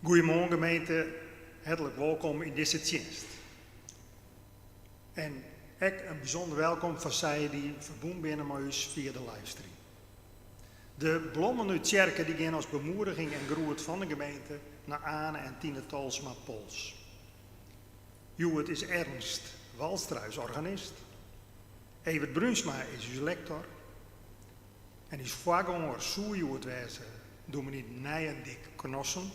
Goedemorgen gemeente, hartelijk welkom in deze dienst. En ook een bijzonder welkom van zij die verbonden binnen met ons via de livestream. De blommen uit Tjerken die gaan als bemoediging en groet van de gemeente naar Ane en Tine Talsma-Pols. Joet is Ernst Walstruis, organist. Evert Brunsma is uw lector. En is voorganger Soejoet wezen dominee Nijendik Knossen.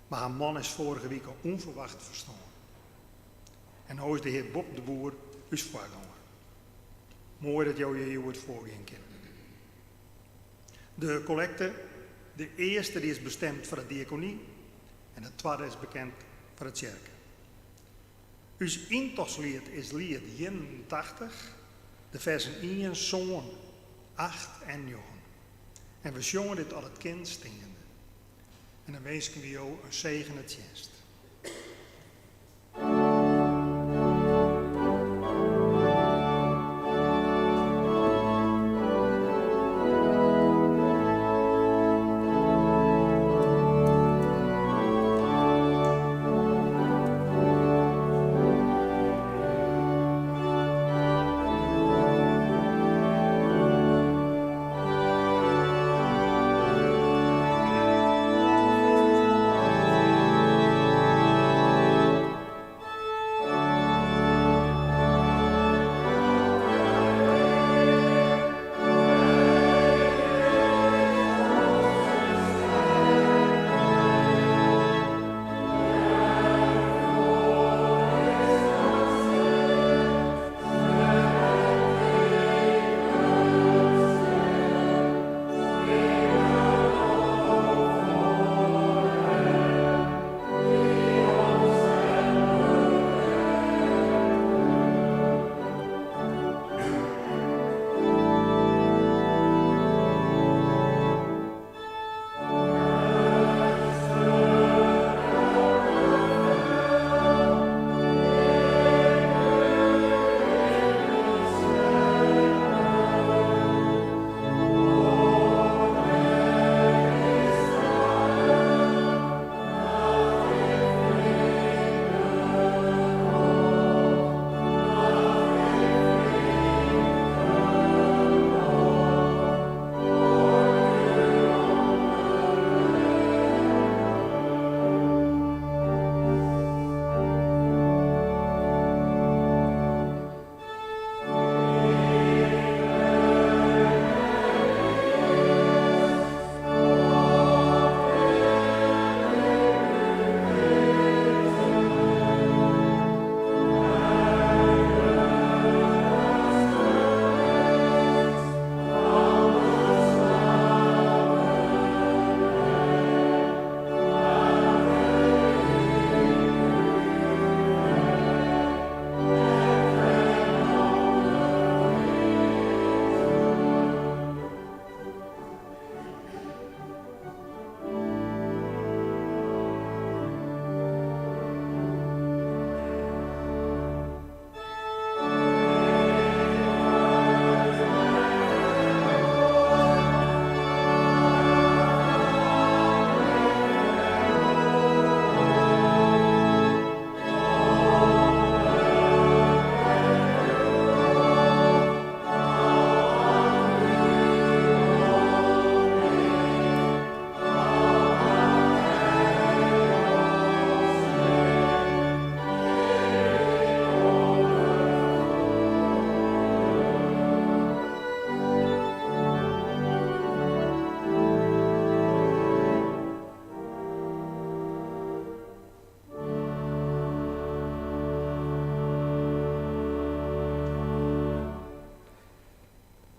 Maar haar man is vorige week al onverwacht verstorven. En nu is de heer Bob de Boer uw voorganger. Mooi dat jou hier wordt voorgaan kan. De collecte, de eerste die is bestemd voor de diaconie en de tweede is bekend voor het kerken. Uw intoslied is lied 81, de versen 1, zoon 8 en 9. En we zongen dit al het kind stinkende. En dan wensen we jou een zegene dienst.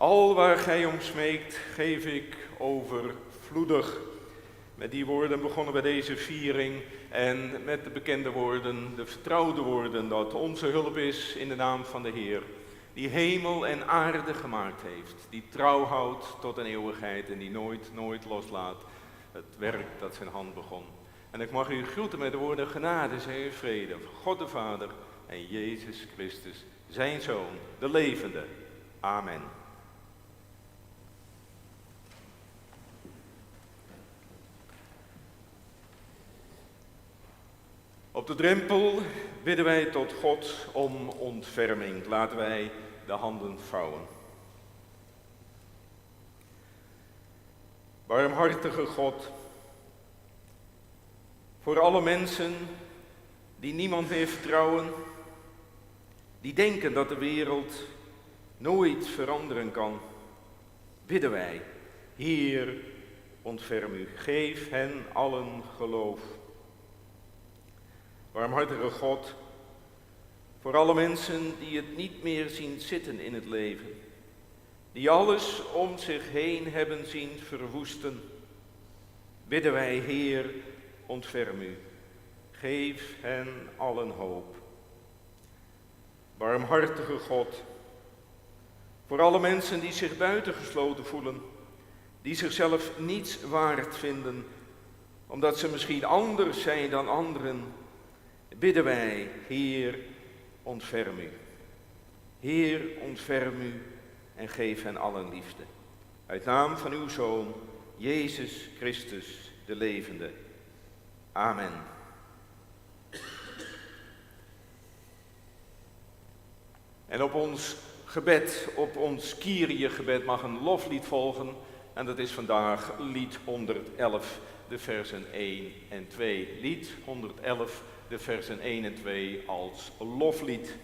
Al waar gij om smeekt, geef ik overvloedig. Met die woorden begonnen we deze viering en met de bekende woorden, de vertrouwde woorden, dat onze hulp is in de naam van de Heer, die hemel en aarde gemaakt heeft, die trouw houdt tot een eeuwigheid en die nooit loslaat het werk dat zijn hand begon. En ik mag u groeten met de woorden genade, zij en vrede van God de Vader en Jezus Christus, zijn Zoon, de levende. Amen. Op de drempel bidden wij tot God om ontferming. Laten wij de handen vouwen. Barmhartige God, voor alle mensen die niemand meer vertrouwen, die denken dat de wereld nooit veranderen kan, bidden wij, Heer, ontferm u, geef hen allen geloof. Barmhartige God, voor alle mensen die het niet meer zien zitten in het leven, die alles om zich heen hebben zien verwoesten, bidden wij, Heer, ontferm u, geef hen allen hoop. Barmhartige God, voor alle mensen die zich buitengesloten voelen, die zichzelf niets waard vinden, omdat ze misschien anders zijn dan anderen, bidden wij, Heer, ontferm u. Heer, ontferm u en geef hen allen liefde. Uit naam van uw Zoon, Jezus Christus, de levende. Amen. En op ons gebed, op ons Kyrie-gebed mag een loflied volgen. En dat is vandaag lied 111, de versen 1 en 2. Lied 111, de versen 1 en 2 als loflied.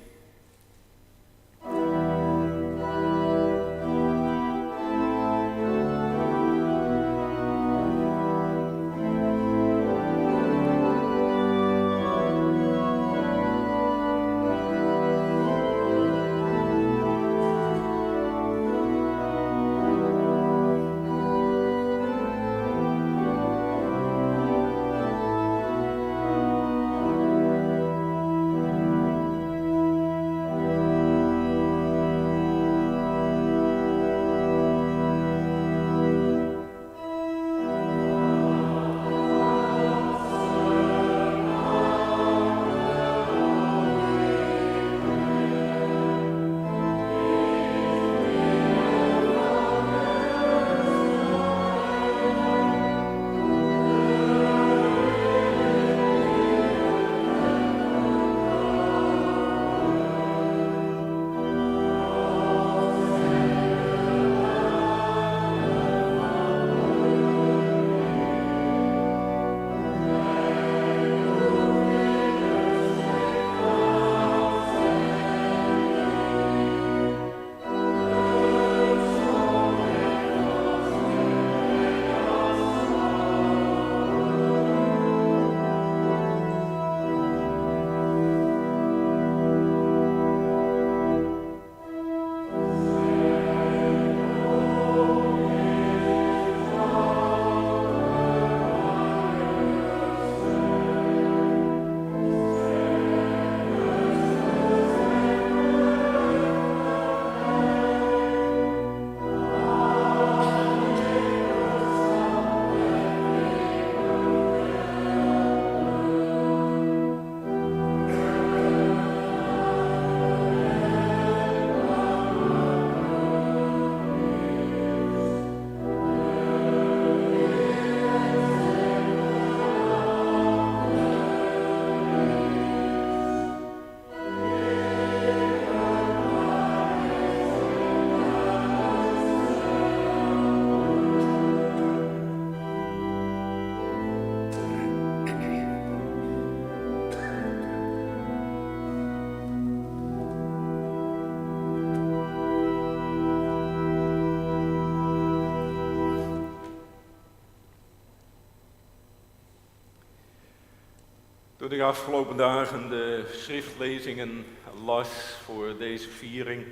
Toen ik afgelopen dagen de schriftlezingen las voor deze viering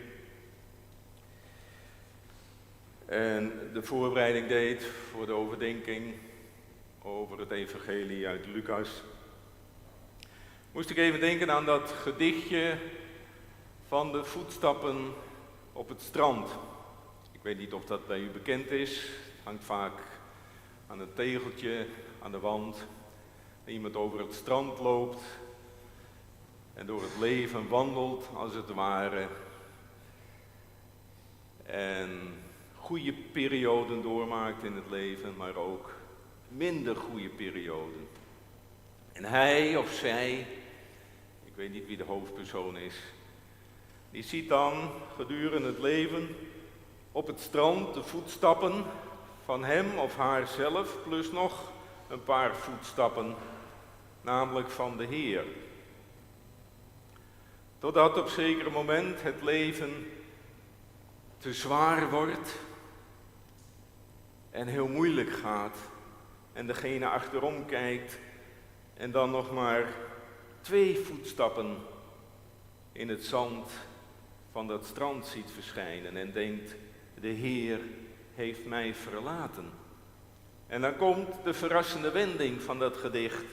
en de voorbereiding deed voor de overdenking over het evangelie uit Lucas, moest ik even denken aan dat gedichtje van de voetstappen op het strand. Ik weet niet of dat bij u bekend is. Het hangt vaak aan een tegeltje aan de wand. Iemand over het strand loopt en door het leven wandelt als het ware. En goede perioden doormaakt in het leven, maar ook minder goede perioden. En hij of zij, ik weet niet wie de hoofdpersoon is, die ziet dan gedurende het leven op het strand de voetstappen van hem of haarzelf, plus nog een paar voetstappen, namelijk van de Heer. Totdat op zeker moment het leven te zwaar wordt en heel moeilijk gaat en degene achterom kijkt en dan nog maar 2 voetstappen in het zand van dat strand ziet verschijnen en denkt, de Heer heeft mij verlaten. En dan komt de verrassende wending van dat gedicht.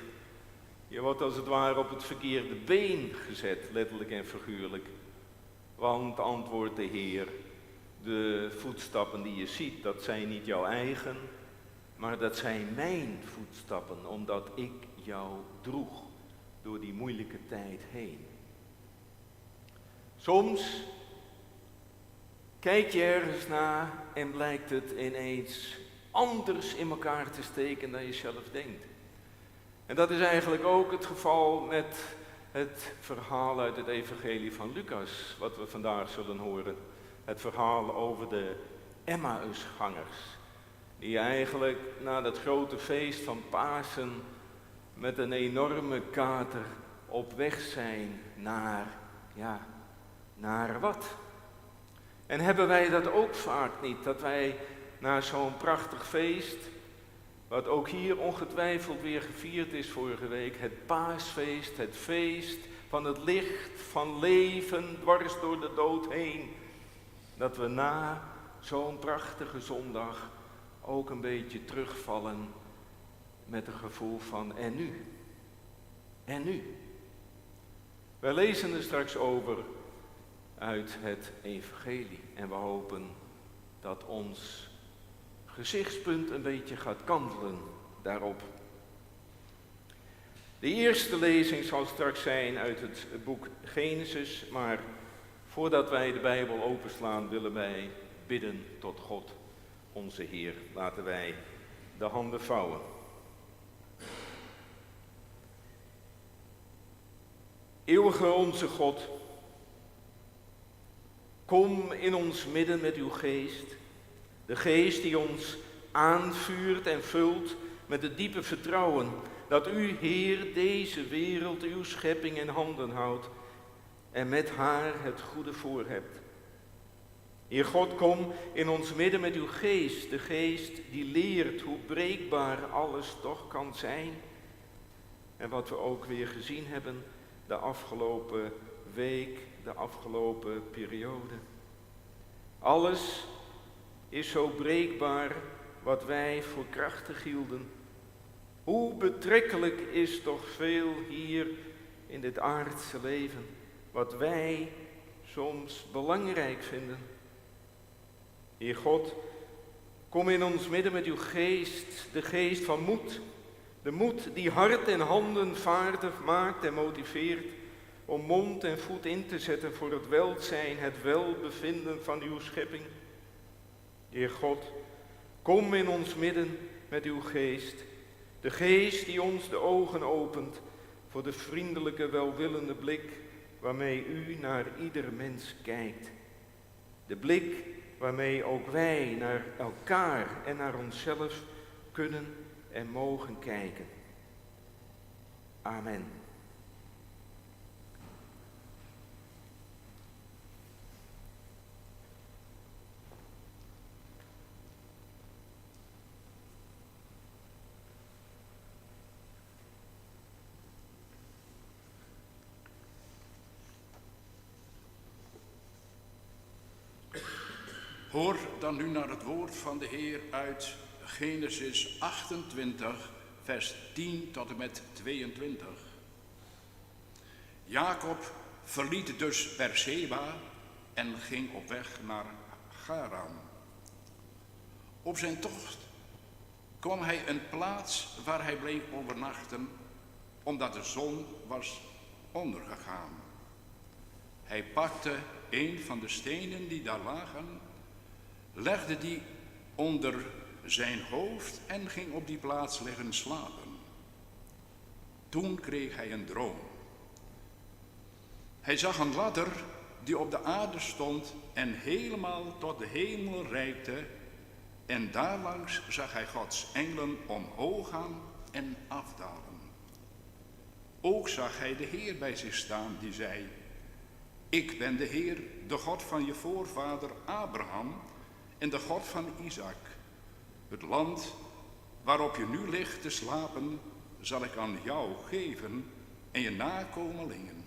Je wordt als het ware op het verkeerde been gezet, letterlijk en figuurlijk. Want, antwoordt de Heer, de voetstappen die je ziet, dat zijn niet jouw eigen, maar dat zijn mijn voetstappen, omdat ik jou droeg door die moeilijke tijd heen. Soms kijk je ergens naar en blijkt het ineens anders in elkaar te steken dan je zelf denkt. En dat is eigenlijk ook het geval met het verhaal uit het evangelie van Lucas, wat we vandaag zullen horen. Het verhaal over de Emmausgangers, die eigenlijk na dat grote feest van Pasen met een enorme kater op weg zijn naar wat? En hebben wij dat ook vaak niet, dat wij na zo'n prachtig feest, wat ook hier ongetwijfeld weer gevierd is vorige week, het paasfeest, het feest van het licht, van leven, dwars door de dood heen, dat we na zo'n prachtige zondag ook een beetje terugvallen met een gevoel van en nu? En nu? Wij lezen er straks over uit het evangelie en we hopen dat ons gezichtspunt een beetje gaat kantelen daarop. De eerste lezing zal straks zijn uit het boek Genesis, maar voordat wij de Bijbel openslaan willen wij bidden tot God, onze Heer. Laten wij de handen vouwen. Eeuwige onze God, kom in ons midden met uw geest, de geest die ons aanvuurt en vult met het diepe vertrouwen dat u, Heer, deze wereld, uw schepping in handen houdt en met haar het goede voor hebt. Heer God, kom in ons midden met uw geest, de geest die leert hoe breekbaar alles toch kan zijn. En wat we ook weer gezien hebben de afgelopen week, de afgelopen periode. Alles is zo breekbaar wat wij voor krachtig hielden. Hoe betrekkelijk is toch veel hier in dit aardse leven, wat wij soms belangrijk vinden. Heer God, kom in ons midden met uw geest, de geest van moed. De moed die hart en handen vaardig maakt en motiveert om mond en voet in te zetten voor het welzijn, het welbevinden van uw schepping. Heer God, kom in ons midden met uw geest. De geest die ons de ogen opent voor de vriendelijke, welwillende blik waarmee u naar ieder mens kijkt. De blik waarmee ook wij naar elkaar en naar onszelf kunnen en mogen kijken. Amen. Hoor dan nu naar het woord van de Heer uit Genesis 28, vers 10 tot en met 22. Jacob verliet dus Berseba en ging op weg naar Haran. Op zijn tocht kwam hij een plaats waar hij bleef overnachten, omdat de zon was ondergegaan. Hij pakte een van de stenen die daar lagen, legde die onder zijn hoofd en ging op die plaats liggen slapen. Toen kreeg hij een droom. Hij zag een ladder die op de aarde stond en helemaal tot de hemel reikte. En daarlangs zag hij Gods engelen omhoog gaan en afdalen. Ook zag hij de Heer bij zich staan die zei: ik ben de Heer, de God van je voorvader Abraham en de God van Isaac. Het land waarop je nu ligt te slapen, zal ik aan jou geven en je nakomelingen.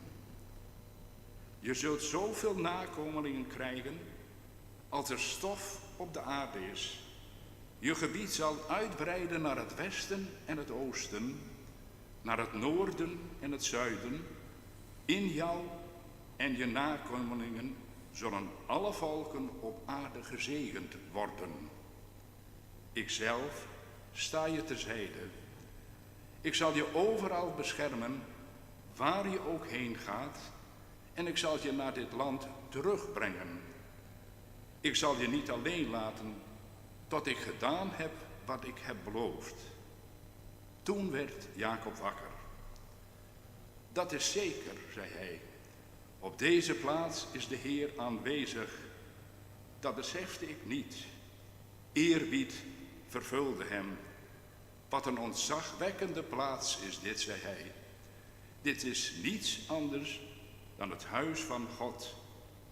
Je zult zoveel nakomelingen krijgen als er stof op de aarde is. Je gebied zal uitbreiden naar het westen en het oosten, naar het noorden en het zuiden. In jou en je nakomelingen zullen alle volken op aarde gezegend worden. Ikzelf sta je terzijde. Ik zal je overal beschermen, waar je ook heen gaat, en ik zal je naar dit land terugbrengen. Ik zal je niet alleen laten tot ik gedaan heb wat ik heb beloofd. Toen werd Jacob wakker. Dat is zeker, zei hij. Op deze plaats is de Heer aanwezig. Dat besefte ik niet. Eerbied vervulde hem. Wat een ontzagwekkende plaats is dit, zei hij. Dit is niets anders dan het huis van God.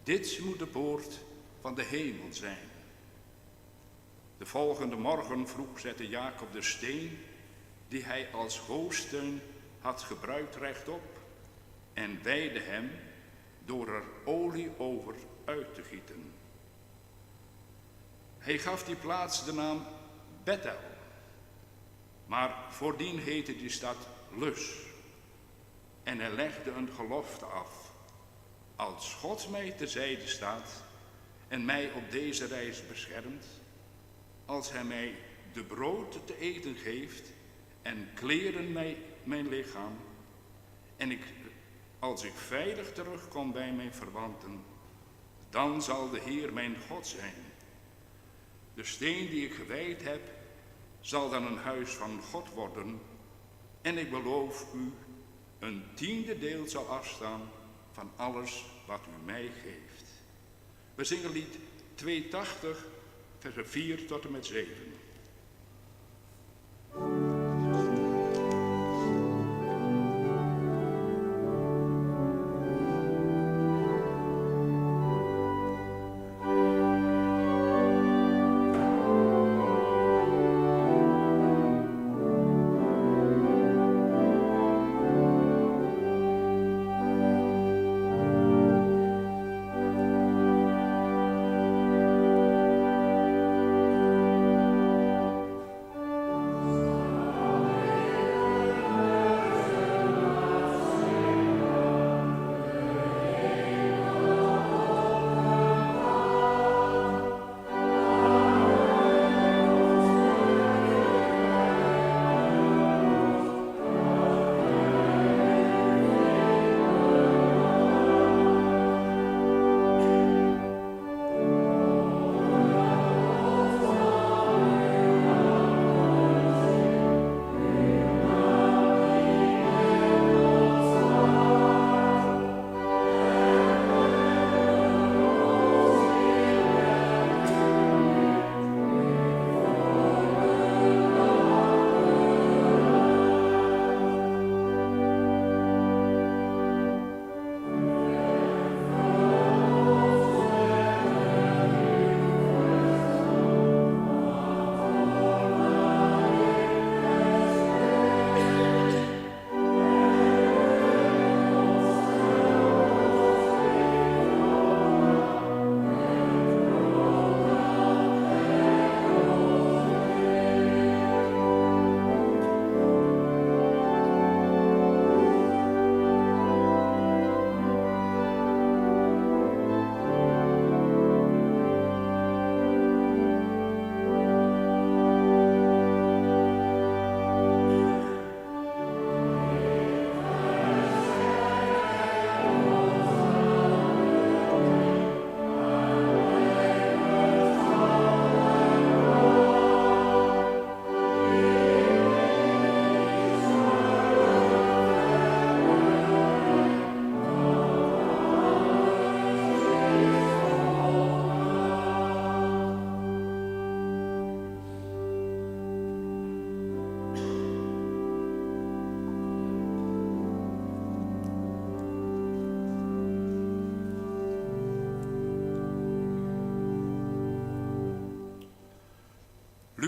Dit moet de poort van de hemel zijn. De volgende morgen vroeg zette Jacob de steen die hij als hoofdsteun had gebruikt rechtop en wijdde hem door er olie over uit te gieten. Hij gaf die plaats de naam Bethel, maar voordien heette die stad Lus. En hij legde een gelofte af. Als God mij terzijde staat en mij op deze reis beschermt, als hij mij de brood te eten geeft en kleren mijn lichaam, en als ik veilig terugkom bij mijn verwanten, dan zal de Heer mijn God zijn. De steen die ik gewijd heb, zal dan een huis van God worden, en ik beloof u, een 10e deel zal afstaan van alles wat u mij geeft. We zingen lied 280, versen 4 tot en met 7.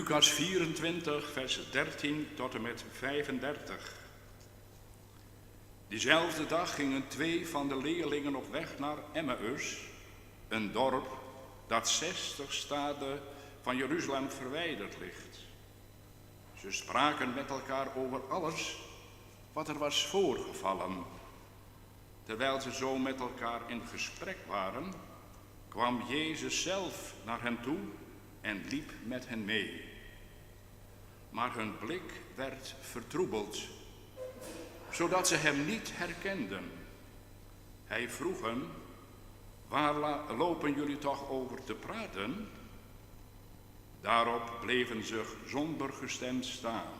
Lucas 24, vers 13 tot en met 35. Diezelfde dag gingen 2 van de leerlingen op weg naar Emmaus, een dorp dat 60 staden van Jeruzalem verwijderd ligt. Ze spraken met elkaar over alles wat er was voorgevallen. Terwijl ze zo met elkaar in gesprek waren, kwam Jezus zelf naar hen toe en liep met hen mee. Maar hun blik werd vertroebeld, zodat ze hem niet herkenden. Hij vroeg hen: waar lopen jullie toch over te praten? Daarop bleven ze somber gestemd staan.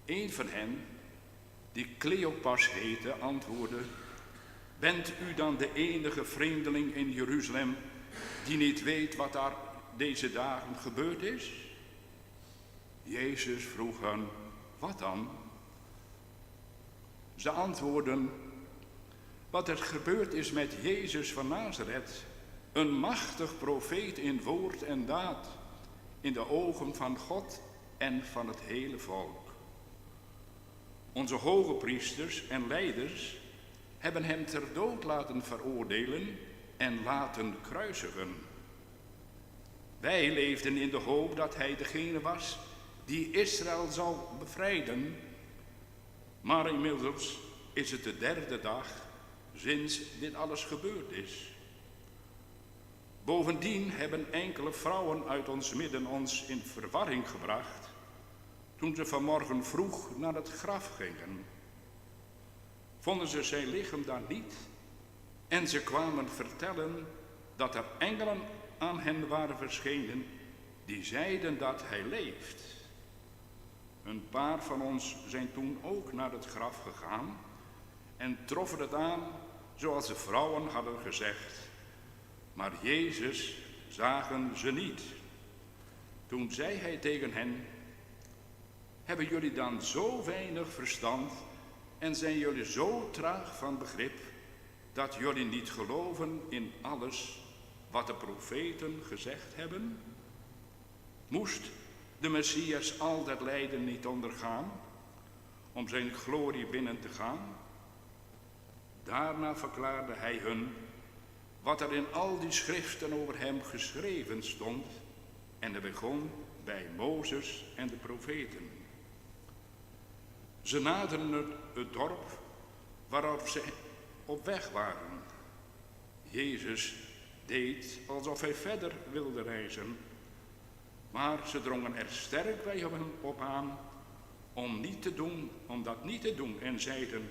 Een van hen, die Cleopas heette, antwoordde: bent u dan de enige vreemdeling in Jeruzalem die niet weet wat daar deze dagen gebeurd is? Jezus vroeg hen: wat dan? Ze antwoordden: wat er gebeurd is met Jezus van Nazareth, een machtig profeet in woord en daad, in de ogen van God en van het hele volk. Onze hoge priesters en leiders hebben hem ter dood laten veroordelen en laten kruisigen. Wij leefden in de hoop dat hij degene was die Israël zou bevrijden, maar inmiddels is het de 3e dag sinds dit alles gebeurd is. Bovendien hebben enkele vrouwen uit ons midden ons in verwarring gebracht toen ze vanmorgen vroeg naar het graf gingen. Vonden ze zijn lichaam daar niet en ze kwamen vertellen dat er engelen aan hen waren verschenen die zeiden dat hij leeft. Een paar van ons zijn toen ook naar het graf gegaan en troffen het aan zoals de vrouwen hadden gezegd. Maar Jezus zagen ze niet. Toen zei hij tegen hen: hebben jullie dan zo weinig verstand en zijn jullie zo traag van begrip dat jullie niet geloven in alles wat de profeten gezegd hebben? Moest de Messias al dat lijden niet ondergaan om zijn glorie binnen te gaan? Daarna verklaarde hij hun wat er in al die schriften over hem geschreven stond en hij begon bij Mozes en de profeten. Ze naderden het dorp waarop ze op weg waren. Jezus deed alsof hij verder wilde reizen, maar ze drongen er sterk bij hem op aan om dat niet te doen en zeiden: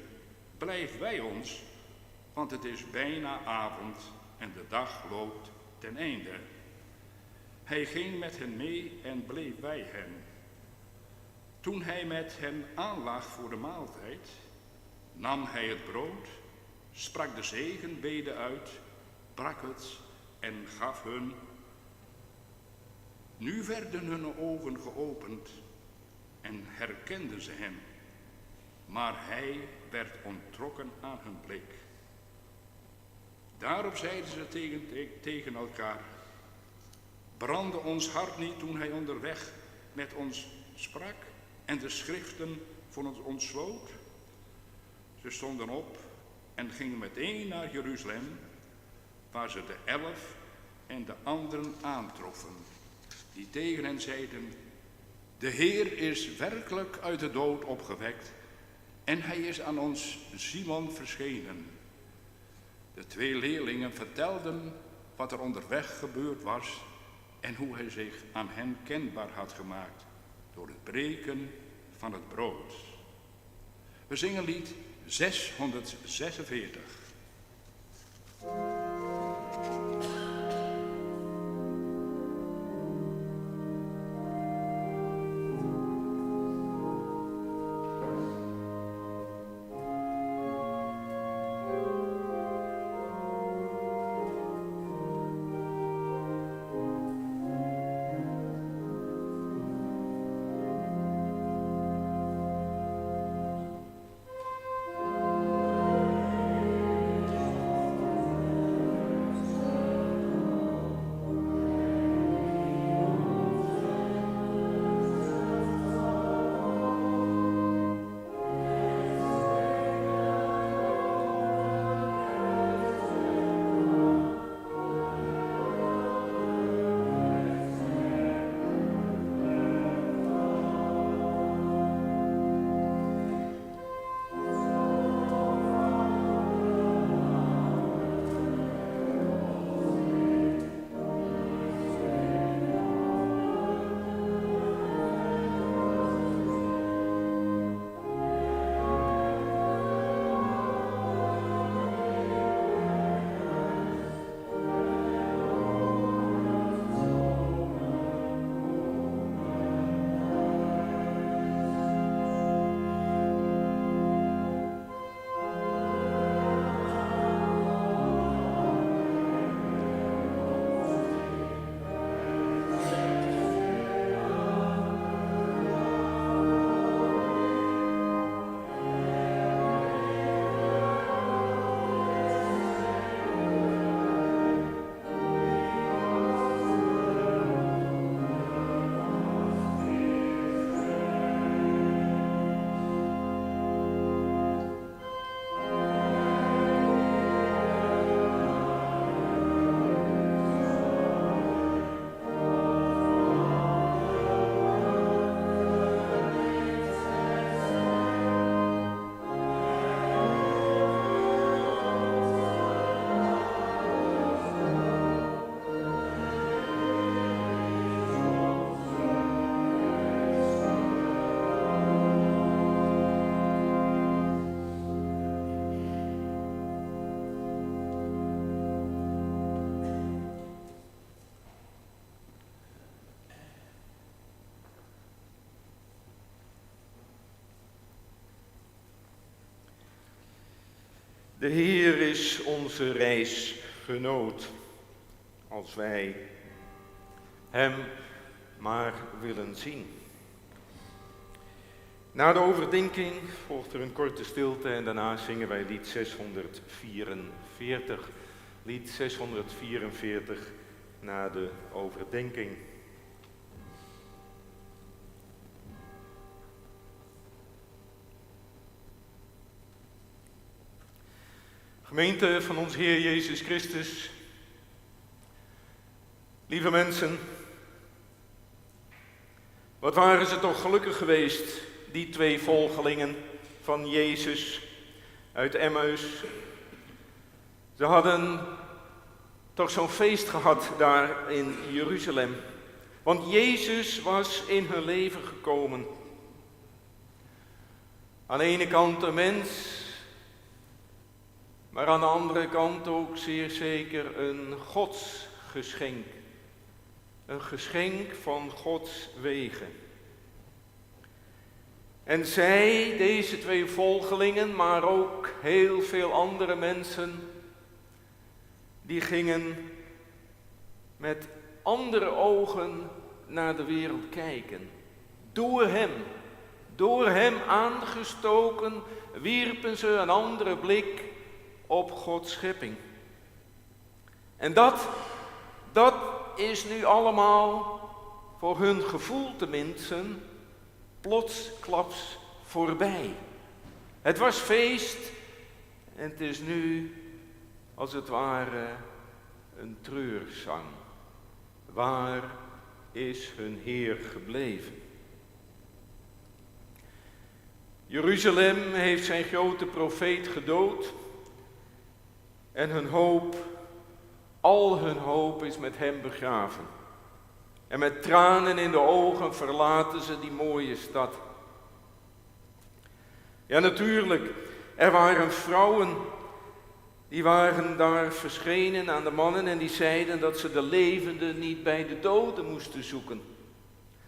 blijf bij ons, want het is bijna avond en de dag loopt ten einde. Hij ging met hen mee en bleef bij hen. Toen hij met hen aanlag voor de maaltijd, nam hij het brood, sprak de zegenbede uit, brak het en gaf hun. Nu werden hun ogen geopend en herkenden ze hem, maar hij werd onttrokken aan hun blik. Daarop zeiden ze tegen elkaar: brandde ons hart niet toen hij onderweg met ons sprak en de schriften voor ons ontsloot? Ze stonden op en gingen meteen naar Jeruzalem, waar ze de 11 en de anderen aantroffen, die tegen hen zeiden: de Heer is werkelijk uit de dood opgewekt en hij is aan ons Simon verschenen. De 2 leerlingen vertelden wat er onderweg gebeurd was en hoe hij zich aan hen kenbaar had gemaakt door het breken van het brood. We zingen lied 646. De Heer is onze reisgenoot, als wij Hem maar willen zien. Na de overdenking volgt er een korte stilte en daarna zingen wij lied 644. Lied 644 na de overdenking. Gemeente van onze Heer Jezus Christus, lieve mensen, wat waren ze toch gelukkig geweest, die 2 volgelingen van Jezus uit Emmaus. Ze hadden toch zo'n feest gehad daar in Jeruzalem, want Jezus was in hun leven gekomen. Aan de ene kant een mens, maar aan de andere kant ook zeer zeker een godsgeschenk. Een geschenk van Gods wegen. En zij, deze 2 volgelingen, maar ook heel veel andere mensen, die gingen met andere ogen naar de wereld kijken. Door hem aangestoken, wierpen ze een andere blik op Gods schepping. En dat is nu allemaal, voor hun gevoel tenminste, plotsklaps voorbij. Het was feest en het is nu, als het ware, een treurzang. Waar is hun Heer gebleven? Jeruzalem heeft zijn grote profeet gedood en hun hoop, al hun hoop is met hem begraven. En met tranen in de ogen verlaten ze die mooie stad. Ja, natuurlijk, er waren vrouwen, die waren daar verschenen aan de mannen en die zeiden dat ze de levenden niet bij de doden moesten zoeken.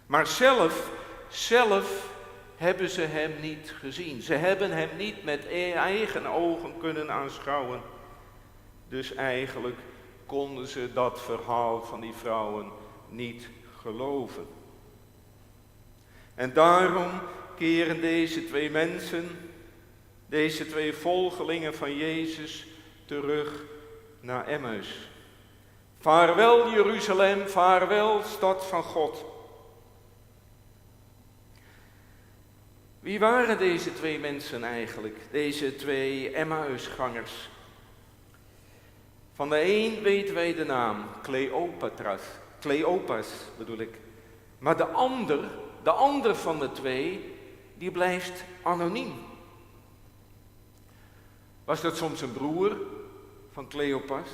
Maar zelf hebben ze hem niet gezien. Ze hebben hem niet met eigen ogen kunnen aanschouwen. Dus eigenlijk konden ze dat verhaal van die vrouwen niet geloven. En daarom keren deze 2 mensen, deze 2 volgelingen van Jezus, terug naar Emmaus. Vaarwel Jeruzalem, vaarwel stad van God. Wie waren deze 2 mensen eigenlijk, deze 2 Emmausgangers? Van de een weten wij de naam, Cleopas bedoel ik. Maar de ander van de 2, die blijft anoniem. Was dat soms een broer van Cleopas?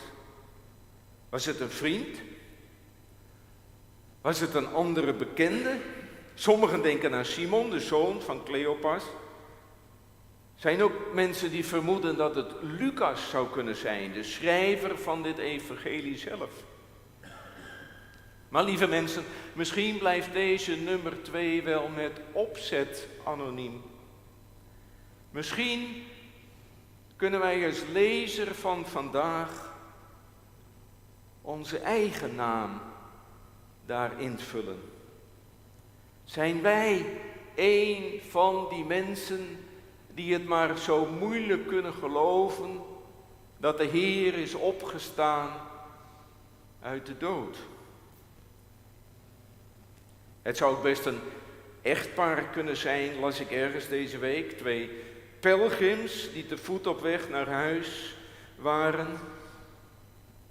Was het een vriend? Was het een andere bekende? Sommigen denken aan Simon, de zoon van Cleopas. Zijn ook mensen die vermoeden dat het Lucas zou kunnen zijn, de schrijver van dit evangelie zelf. Maar lieve mensen, misschien blijft deze nummer 2 wel met opzet anoniem. Misschien kunnen wij als lezer van vandaag onze eigen naam daar invullen. Zijn wij een van die mensen die het maar zo moeilijk kunnen geloven dat de Heer is opgestaan uit de dood? Het zou ook best een echtpaar kunnen zijn, las ik ergens deze week. 2 pelgrims die te voet op weg naar huis waren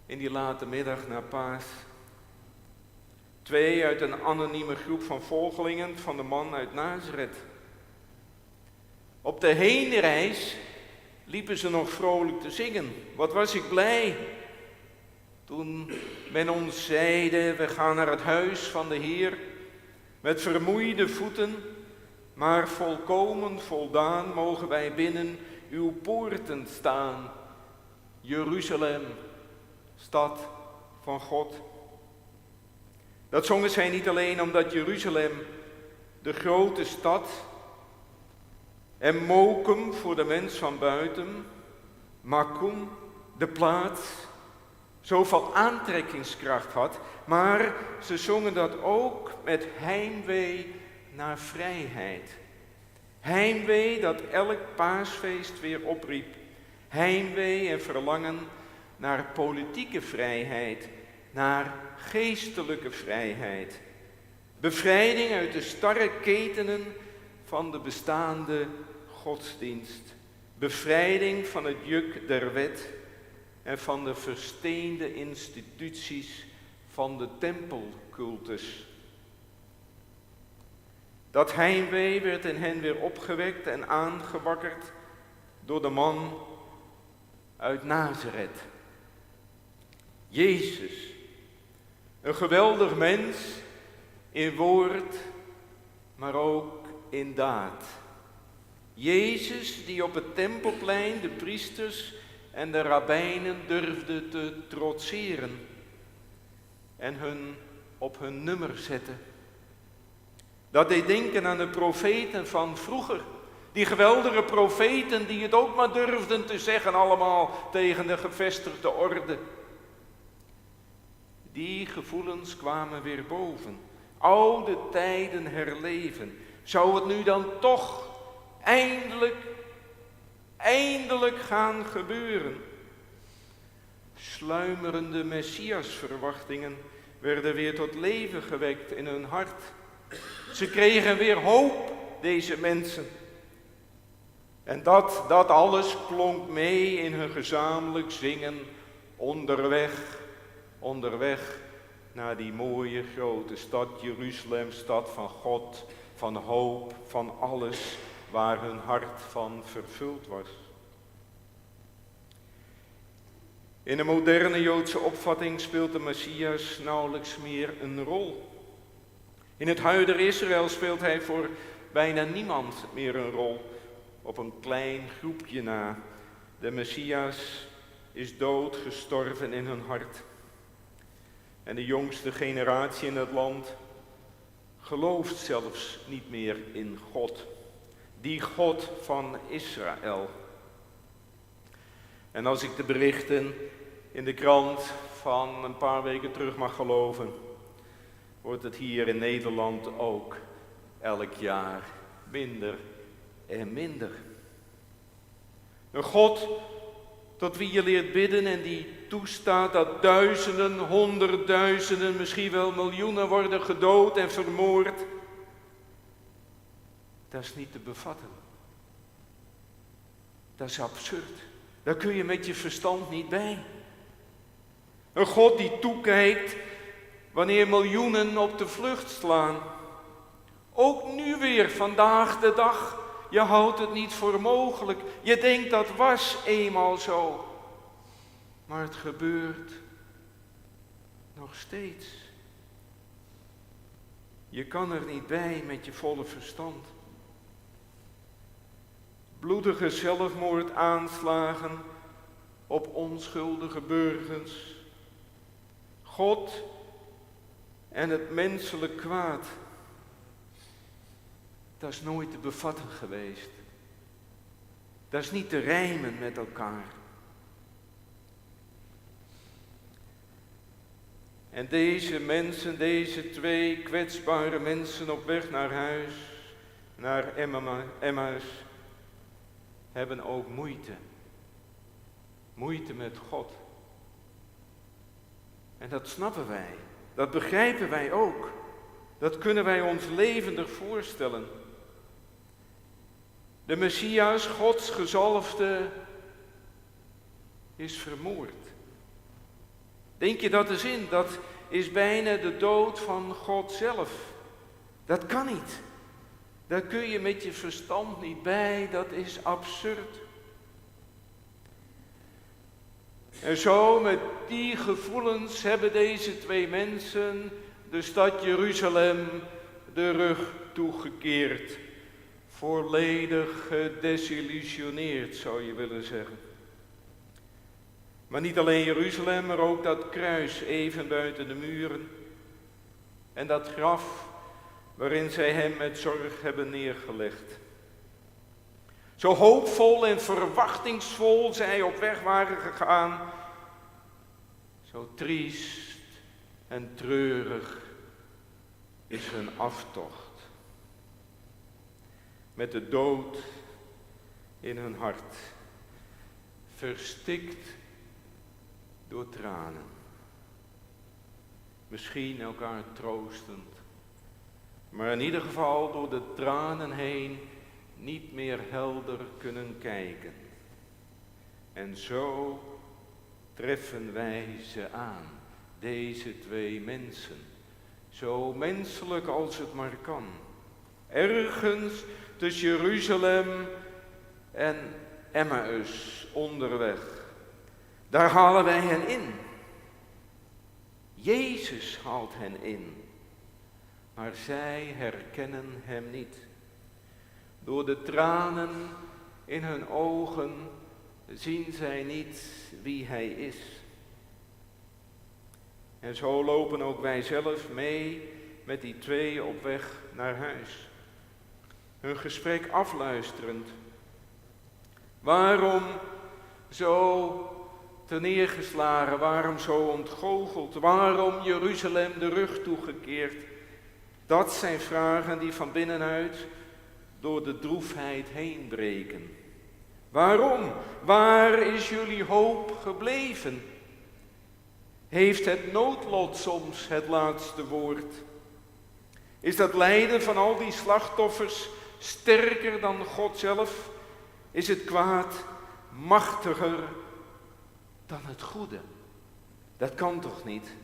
in die late middag na Paas. 2 uit een anonieme groep van volgelingen van de man uit Nazareth. Op de heenreis liepen ze nog vrolijk te zingen. Wat was ik blij toen men ons zeide, we gaan naar het huis van de Heer. Met vermoeide voeten, maar volkomen voldaan mogen wij binnen uw poorten staan. Jeruzalem, stad van God. Dat zongen zij niet alleen omdat Jeruzalem, de grote stad, en Mokum voor de mens van buiten, Makum, de plaats, zoveel aantrekkingskracht had, maar ze zongen dat ook met heimwee naar vrijheid. Heimwee dat elk paasfeest weer opriep. Heimwee en verlangen naar politieke vrijheid, naar geestelijke vrijheid. Bevrijding uit de starre ketenen van de bestaande godsdienst. Bevrijding van het juk der wet en van de versteende instituties van de tempelcultus. Dat heimwee werd in hen weer opgewekt en aangewakkerd door de man uit Nazareth. Jezus, een geweldig mens in woord, maar ook in daad. Jezus die op het tempelplein de priesters en de rabbijnen durfde te trotseren en hun op hun nummer zetten. Dat deed denken aan de profeten van vroeger. Die geweldige profeten die het ook maar durfden te zeggen allemaal tegen de gevestigde orde. Die gevoelens kwamen weer boven. Oude tijden herleven. Zou het nu dan toch eindelijk gaan gebeuren? Sluimerende Messiasverwachtingen werden weer tot leven gewekt in hun hart. Ze kregen weer hoop, deze mensen. En dat alles klonk mee in hun gezamenlijk zingen onderweg naar die mooie grote stad Jeruzalem, stad van God, van hoop, van alles waar hun hart van vervuld was. In de moderne Joodse opvatting speelt de Messias nauwelijks meer een rol. In het huidige Israël speelt hij voor bijna niemand meer een rol, op een klein groepje na. De Messias is dood, gestorven in hun hart. En de jongste generatie in het land gelooft zelfs niet meer in God. Die God van Israël. En als ik de berichten in de krant van een paar weken terug mag geloven, wordt het hier in Nederland ook elk jaar minder en minder. Een God tot wie je leert bidden en die toestaat dat duizenden, honderdduizenden, misschien wel miljoenen worden gedood en vermoord. Dat is niet te bevatten. Dat is absurd. Daar kun je met je verstand niet bij. Een God die toekijkt wanneer miljoenen op de vlucht slaan. Ook nu weer, vandaag de dag. Je houdt het niet voor mogelijk. Je denkt dat was eenmaal zo. Maar het gebeurt nog steeds. Je kan er niet bij met je volle verstand. Bloedige zelfmoordaanslagen op onschuldige burgers. God en het menselijk kwaad. Dat is nooit te bevatten geweest. Dat is niet te rijmen met elkaar. En deze mensen, deze twee kwetsbare mensen op weg naar huis, naar Emmaus, hebben ook moeite. Moeite met God. En dat snappen wij. Dat begrijpen wij ook. Dat kunnen wij ons levendig voorstellen. De Messias, Gods gezalfde, is vermoord. Denk je dat eens in? Dat is bijna de dood van God zelf. Dat kan niet. Daar kun je met je verstand niet bij. Dat is absurd. En zo met die gevoelens hebben deze twee mensen de stad Jeruzalem de rug toegekeerd. Volledig gedesillusioneerd, zou je willen zeggen. Maar niet alleen Jeruzalem, maar ook dat kruis even buiten de muren. En dat graf waarin zij hem met zorg hebben neergelegd. Zo hoopvol en verwachtingsvol zij op weg waren gegaan, zo triest en treurig is hun aftocht. Met de dood in hun hart, verstikt door tranen. Misschien elkaar troostend, maar in ieder geval door de tranen heen niet meer helder kunnen kijken. En zo treffen wij ze aan, deze twee mensen. Zo menselijk als het maar kan. Ergens tussen Jeruzalem en Emmaus onderweg. Daar halen wij hen in. Jezus haalt hen in. Maar zij herkennen hem niet. Door de tranen in hun ogen zien zij niet wie hij is. En zo lopen ook wij zelf mee met die twee op weg naar huis. Hun gesprek afluisterend. Waarom zo terneergeslagen, waarom zo ontgoocheld, waarom Jeruzalem de rug toegekeerd? Dat zijn vragen die van binnenuit door de droefheid heen breken. Waarom? Waar is jullie hoop gebleven? Heeft het noodlot soms het laatste woord? Is dat lijden van al die slachtoffers sterker dan God zelf? Is het kwaad machtiger dan het goede? Dat kan toch niet?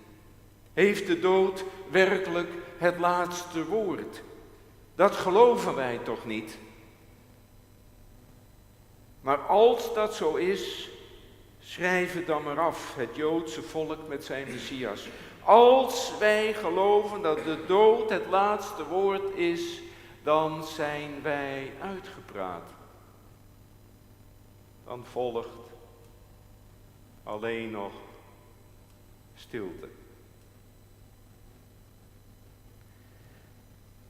Heeft de dood werkelijk het laatste woord? Dat geloven wij toch niet? Maar als dat zo is, schrijf het dan maar af, het Joodse volk met zijn Messias. Als wij geloven dat de dood het laatste woord is, dan zijn wij uitgepraat. Dan volgt alleen nog stilte.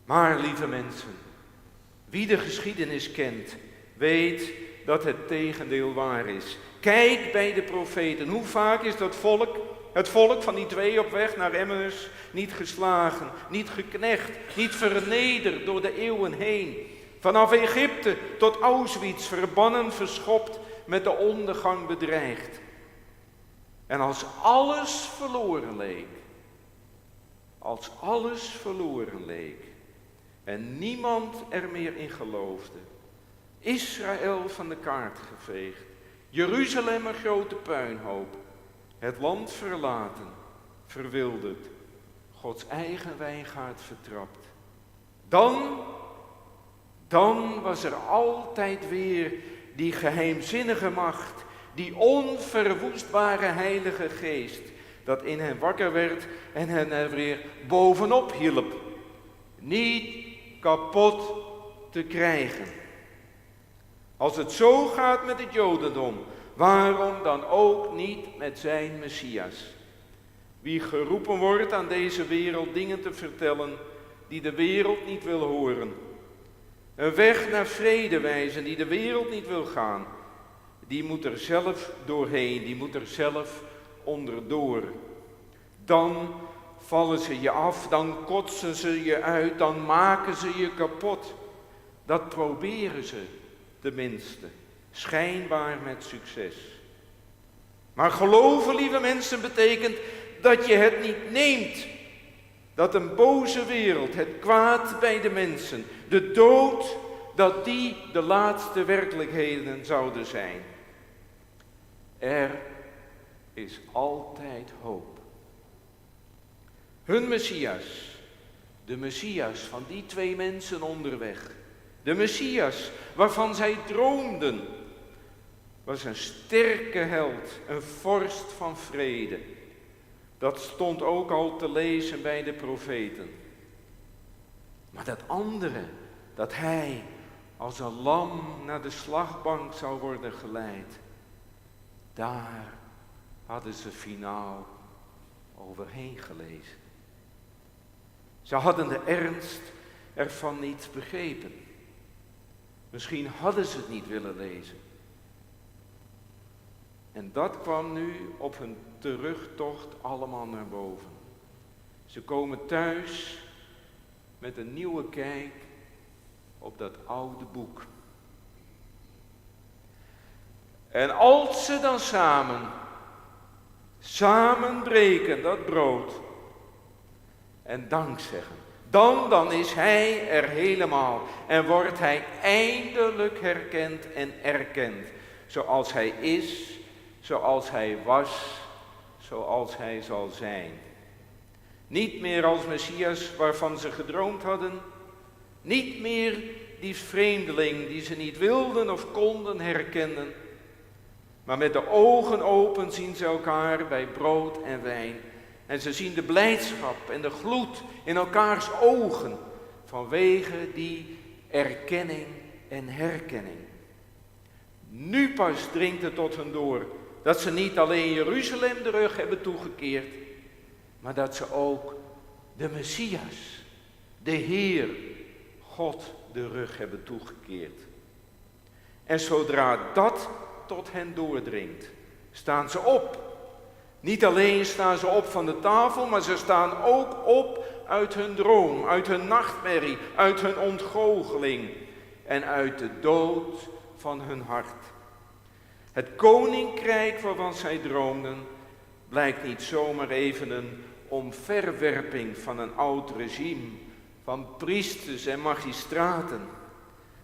Maar lieve mensen, wie de geschiedenis kent, weet dat het tegendeel waar is. Kijk bij de profeten, hoe vaak is dat volk, het volk van die twee op weg naar Emmaus, niet geslagen, niet geknecht, niet vernederd door de eeuwen heen. Vanaf Egypte tot Auschwitz, verbannen, verschopt, met de ondergang bedreigd. En als alles verloren leek, en niemand er meer in geloofde, Israël van de kaart geveegd, Jeruzalem een grote puinhoop, het land verlaten, verwilderd, Gods eigen wijngaard vertrapt. Dan was er altijd weer die geheimzinnige macht, die onverwoestbare heilige geest, dat in hen wakker werd en hen er weer bovenop hielp. Niet kapot te krijgen. Als het zo gaat met het Jodendom, waarom dan ook niet met zijn Messias? Wie geroepen wordt aan deze wereld dingen te vertellen die de wereld niet wil horen. Een weg naar vrede wijzen die de wereld niet wil gaan. Die moet er zelf doorheen, die moet er zelf onderdoor. Dan vallen ze je af, dan kotsen ze je uit, dan maken ze je kapot. Dat proberen ze tenminste, schijnbaar met succes. Maar geloven, lieve mensen, betekent dat je het niet neemt. Dat een boze wereld, het kwaad bij de mensen, de dood, dat die de laatste werkelijkheden zouden zijn. Er is altijd hoop. Hun Messias, de Messias van die twee mensen onderweg, de Messias waarvan zij droomden, was een sterke held, een vorst van vrede. Dat stond ook al te lezen bij de profeten. Maar dat andere, dat hij als een lam naar de slagbank zou worden geleid, daar hadden ze finaal overheen gelezen. Ze hadden de ernst ervan niet begrepen. Misschien hadden ze het niet willen lezen. En dat kwam nu op hun terugtocht allemaal naar boven. Ze komen thuis met een nieuwe kijk op dat oude boek. En als ze dan samen breken dat brood en dank zeggen, dan is hij er helemaal en wordt hij eindelijk herkend en erkend, zoals hij is, zoals hij was, zoals hij zal zijn. Niet meer als Messias waarvan ze gedroomd hadden, niet meer die vreemdeling die ze niet wilden of konden herkennen, maar met de ogen open zien ze elkaar bij brood en wijn. En ze zien de blijdschap en de gloed in elkaars ogen vanwege die erkenning en herkenning. Nu pas dringt het tot hen door dat ze niet alleen Jeruzalem de rug hebben toegekeerd, maar dat ze ook de Messias, de Heer, God de rug hebben toegekeerd. En zodra dat tot hen doordringt, staan ze op. Niet alleen staan ze op van de tafel, maar ze staan ook op uit hun droom, uit hun nachtmerrie, uit hun ontgoocheling en uit de dood van hun hart. Het koninkrijk waarvan zij droomden blijkt niet zomaar even een omverwerping van een oud regime, van priesters en magistraten,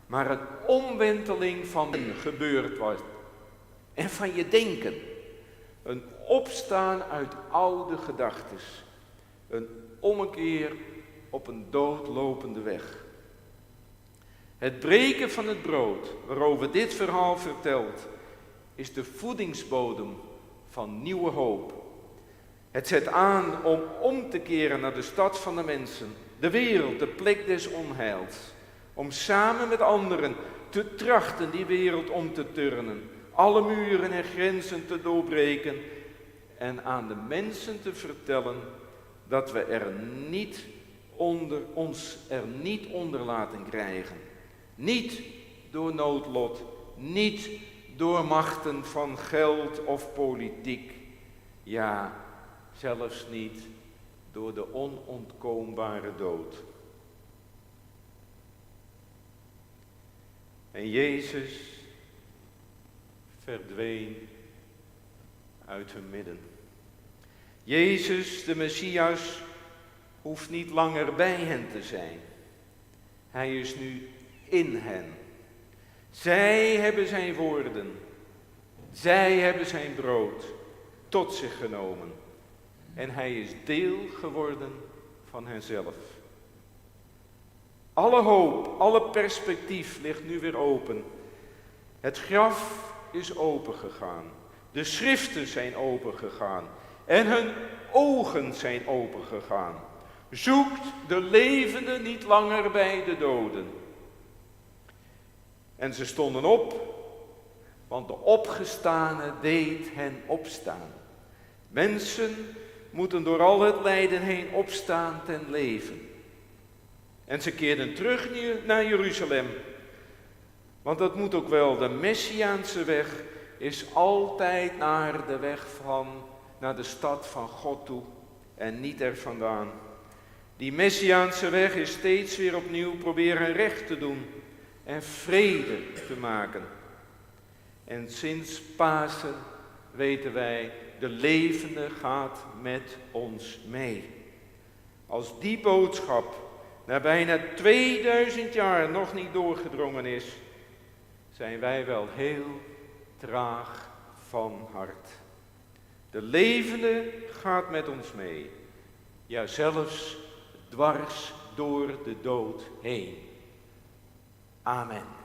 maar een omwenteling van gebeurd wordt en van je denken. Een opstaan uit oude gedachtes, een ommekeer op een doodlopende weg. Het breken van het brood, waarover dit verhaal vertelt, is de voedingsbodem van nieuwe hoop. Het zet aan om te keren naar de stad van de mensen, de wereld, de plek des onheils. Om samen met anderen te trachten die wereld om te turnen, alle muren en grenzen te doorbreken en aan de mensen te vertellen dat we ons er niet onder laten krijgen. Niet door noodlot, niet door machten van geld of politiek. Ja, zelfs niet door de onontkoombare dood. En Jezus verdween uit hun midden. Jezus, de Messias, hoeft niet langer bij hen te zijn. Hij is nu in hen. Zij hebben zijn woorden, zij hebben zijn brood tot zich genomen. En hij is deel geworden van henzelf. Alle hoop, alle perspectief ligt nu weer open. Het graf is opengegaan. De schriften zijn opengegaan. En hun ogen zijn opengegaan. Zoekt de levenden niet langer bij de doden. En ze stonden op, want de opgestane deed hen opstaan. Mensen moeten door al het lijden heen opstaan ten leven. En ze keerden terug naar Jeruzalem. Want dat moet ook wel, de Messiaanse weg is altijd naar de stad van God toe en niet er vandaan. Die Messiaanse weg is steeds weer opnieuw proberen recht te doen en vrede te maken. En sinds Pasen weten wij, de levende gaat met ons mee. Als die boodschap na bijna 2000 jaar nog niet doorgedrongen is, zijn wij wel heel traag van hart. De levende gaat met ons mee, ja zelfs dwars door de dood heen. Amen.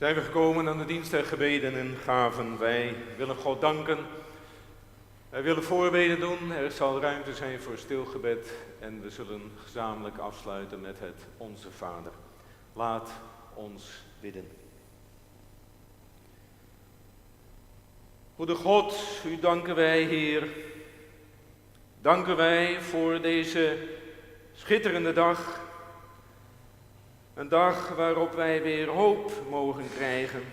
Zijn we gekomen aan de dienst der gebeden en gaven. Wij willen God danken. Wij willen voorbeden doen. Er zal ruimte zijn voor stilgebed. En we zullen gezamenlijk afsluiten met het Onze Vader. Laat ons bidden. Goede God, u danken wij, Heer. Danken wij voor deze schitterende dag. Een dag waarop wij weer hoop mogen krijgen.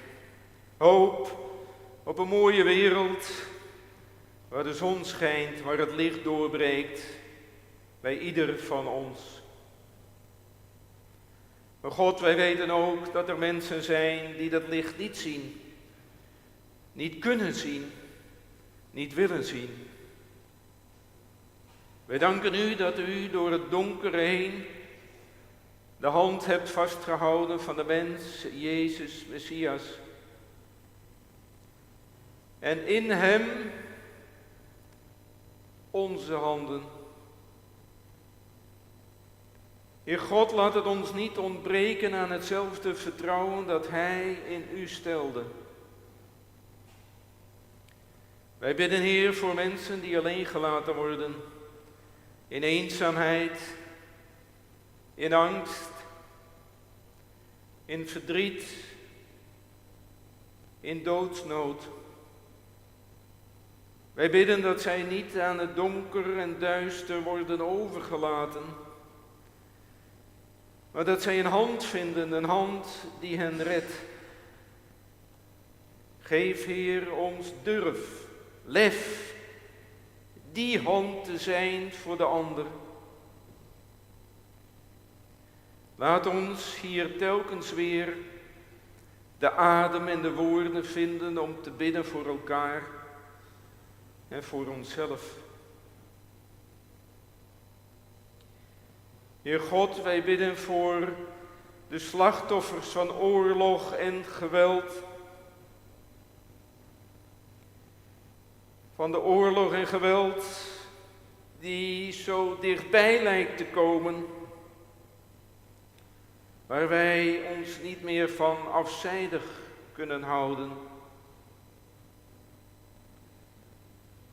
Hoop op een mooie wereld, waar de zon schijnt, waar het licht doorbreekt bij ieder van ons. Maar God, wij weten ook dat er mensen zijn die dat licht niet zien, niet kunnen zien, niet willen zien. Wij danken u dat u door het donker heen de hand hebt vastgehouden van de mens, Jezus, Messias. En in hem onze handen. Heer God, laat het ons niet ontbreken aan hetzelfde vertrouwen dat Hij in u stelde. Wij bidden, Heer, voor mensen die alleen gelaten worden, in eenzaamheid, in angst, in verdriet, in doodsnood. Wij bidden dat zij niet aan het donker en duister worden overgelaten, maar dat zij een hand vinden, een hand die hen redt. Geef, Heer, ons durf, lef, die hand te zijn voor de ander. Laat ons hier telkens weer de adem en de woorden vinden om te bidden voor elkaar en voor onszelf. Heer God, wij bidden voor de slachtoffers van oorlog en geweld. Van de oorlog en geweld die zo dichtbij lijkt te komen, waar wij ons niet meer van afzijdig kunnen houden.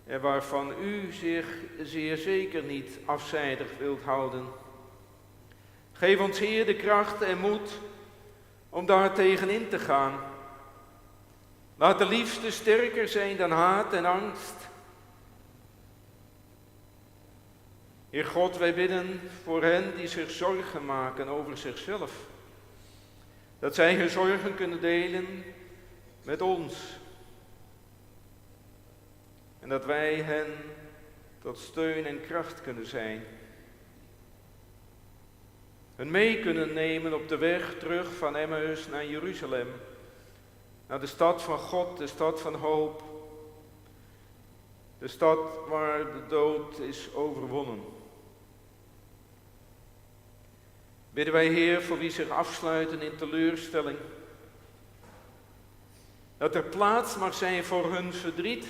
En waarvan u zich zeer zeker niet afzijdig wilt houden. Geef ons, Heer, de kracht en moed om daar tegenin te gaan. Laat de liefde sterker zijn dan haat en angst. Heer God, wij bidden voor hen die zich zorgen maken over zichzelf. Dat zij hun zorgen kunnen delen met ons. En dat wij hen tot steun en kracht kunnen zijn. Hun mee kunnen nemen op de weg terug van Emmaus naar Jeruzalem. Naar de stad van God, de stad van hoop. De stad waar de dood is overwonnen. Bidden wij, Heer, voor wie zich afsluiten in teleurstelling. Dat er plaats mag zijn voor hun verdriet.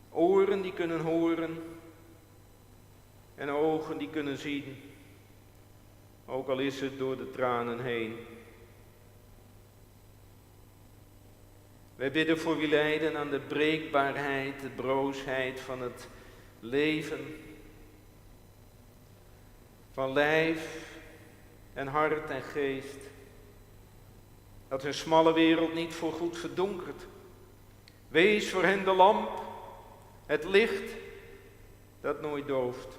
Oren die kunnen horen. En ogen die kunnen zien. Ook al is het door de tranen heen. Wij bidden voor wie lijden aan de breekbaarheid, de broosheid van het leven. Van lijf en hart en geest. Dat hun smalle wereld niet voorgoed verdonkert. Wees voor hen de lamp, het licht dat nooit dooft.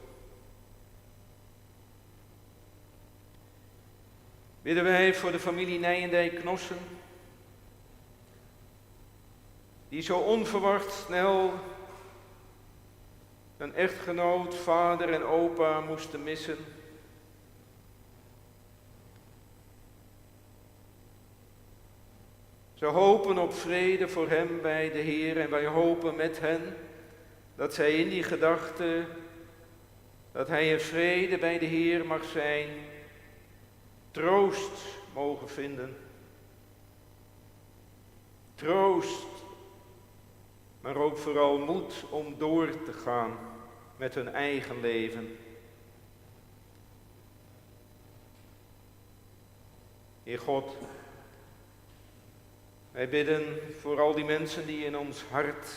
Bidden wij voor de familie Nijendijk-Knossen, die zo onverwacht snel een echtgenoot, vader en opa moesten missen. Ze hopen op vrede voor hem bij de Heer en wij hopen met hen dat zij in die gedachte, dat hij in vrede bij de Heer mag zijn, troost mogen vinden. Troost, maar ook vooral moed om door te gaan met hun eigen leven. Heer God, Wij bidden voor al die mensen die in ons hart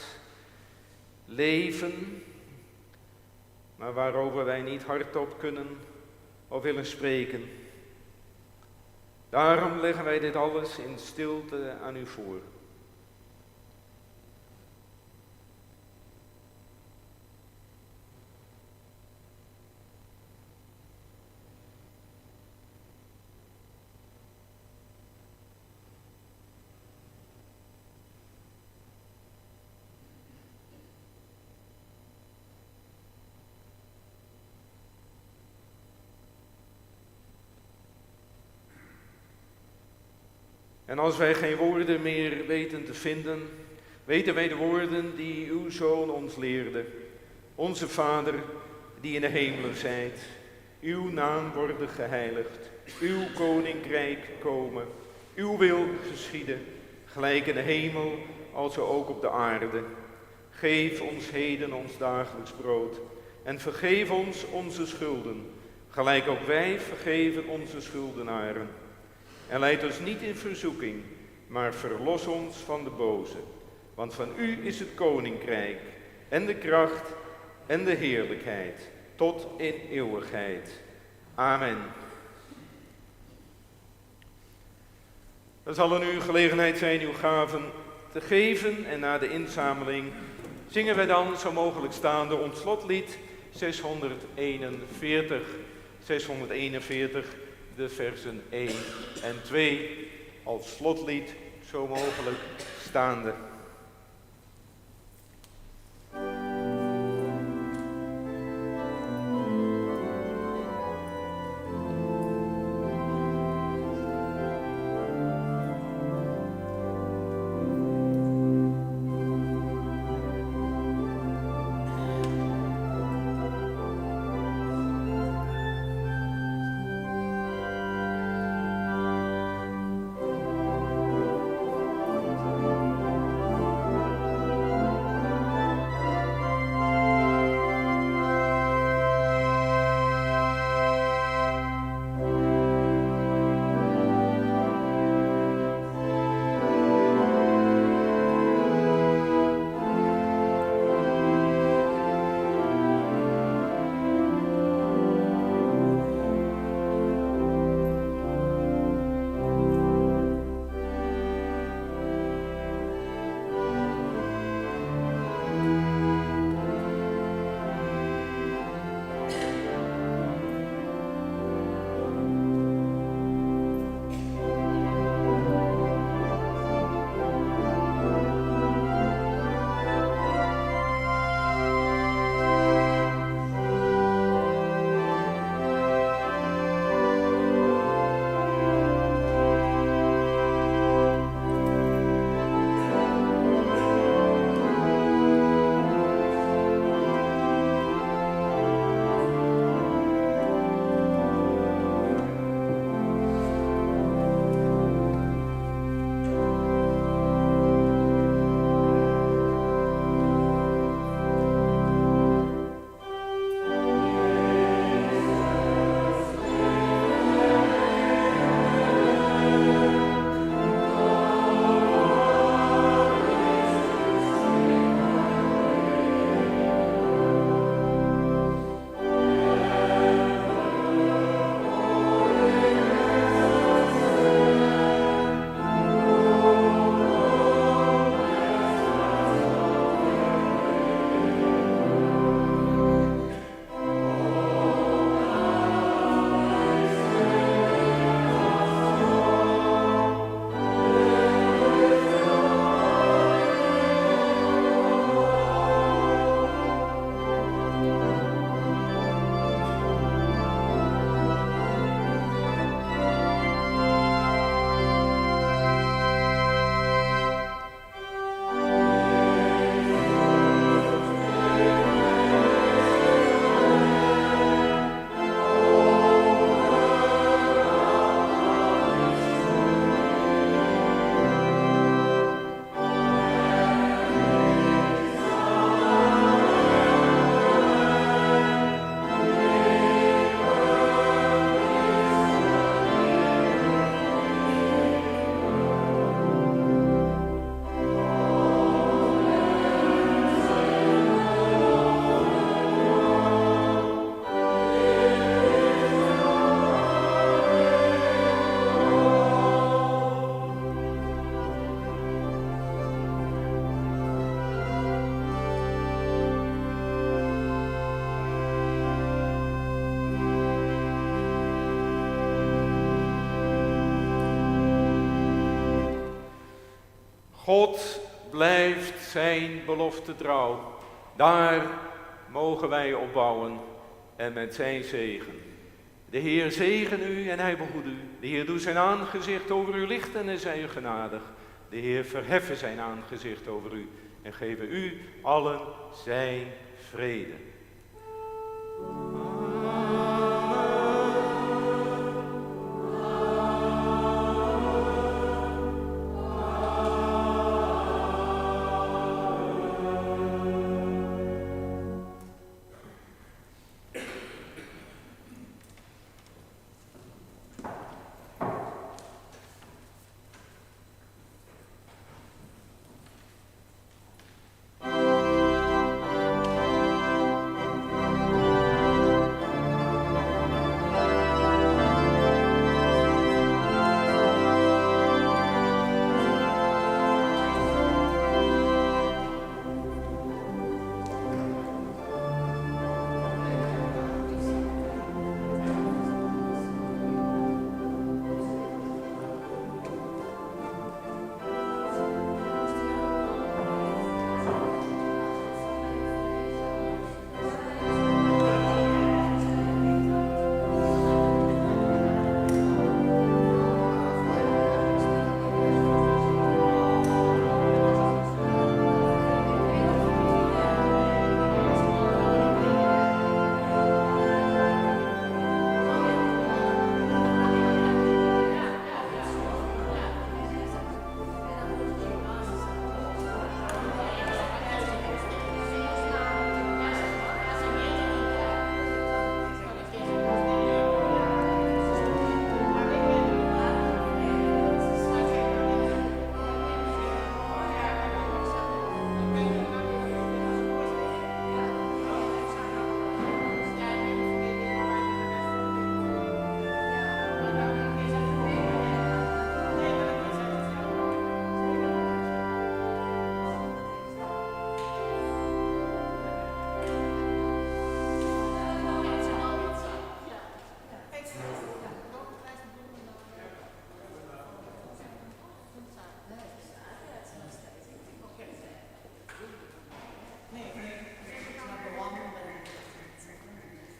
leven, maar waarover wij niet hardop kunnen of willen spreken. Daarom leggen wij dit alles in stilte aan u voor. En als wij geen woorden meer weten te vinden, weten wij de woorden die uw Zoon ons leerde. Onze Vader, die in de hemelen zijt, uw naam worden geheiligd, uw koninkrijk komen, uw wil geschieden, gelijk in de hemel als ook op de aarde. Geef ons heden ons dagelijks brood en vergeef ons onze schulden, gelijk ook wij vergeven onze schuldenaren. En leid ons niet in verzoeking, maar verlos ons van de boze. Want van u is het koninkrijk en de kracht en de heerlijkheid tot in eeuwigheid. Amen. Er zal nu gelegenheid zijn uw gaven te geven en na de inzameling zingen wij dan zo mogelijk staande ons slotlied 641, de versen 1 en 2 als slotlied zo mogelijk staande. God blijft zijn belofte trouw. Daar mogen wij op bouwen en met zijn zegen. De Heer zegen u en hij behoede u. De Heer doet zijn aangezicht over u lichten en zij u genadig. De Heer verheffen zijn aangezicht over u en geven u allen zijn vrede.